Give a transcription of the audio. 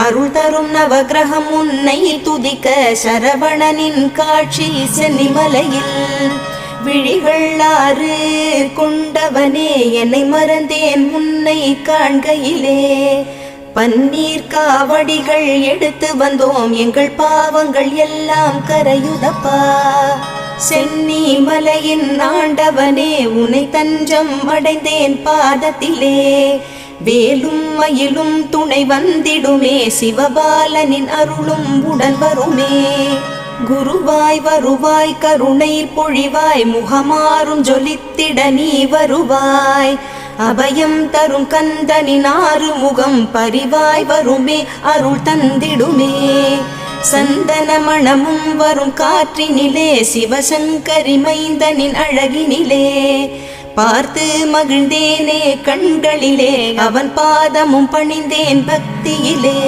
அருள் தரும் நவகிரகம் உன்னை துதிக்க சரவணனின் காட்சி சென்னிமலையில் விழிகள் ஆறு கொண்டவனே என்னை மறந்தேன் உன்னை காண்கையிலே பன்னீர் காவடிகள் எடுத்து வந்தோம் எங்கள் பாவங்கள் எல்லாம் கரையுதப்பா சென்னி மலையின் ஆண்டவனே உன்னை தஞ்சம் அடைந்தேன் பாதத்திலே வேலும் மயிலும் துணை வந்திடுமே சிவபாலனின் அருளும் உடன் வருமே குருவாய் வருவாய் கருணை பொழிவாய் முகமாறும் ஜொலித்திட நீ வருவாய் அபயம் தரும் கந்தனின் ஆறு முகம் பரிவாய் வருமே அருள் தந்திடுமே சந்தன மணமும் வரும் காற்றினிலே சிவசங்கரி மைந்தனின் அழகினிலே பார்த்து மகிழ்ந்தேனே கண்களிலே அவன் பாதமும் பணிந்தேன் பக்தியிலே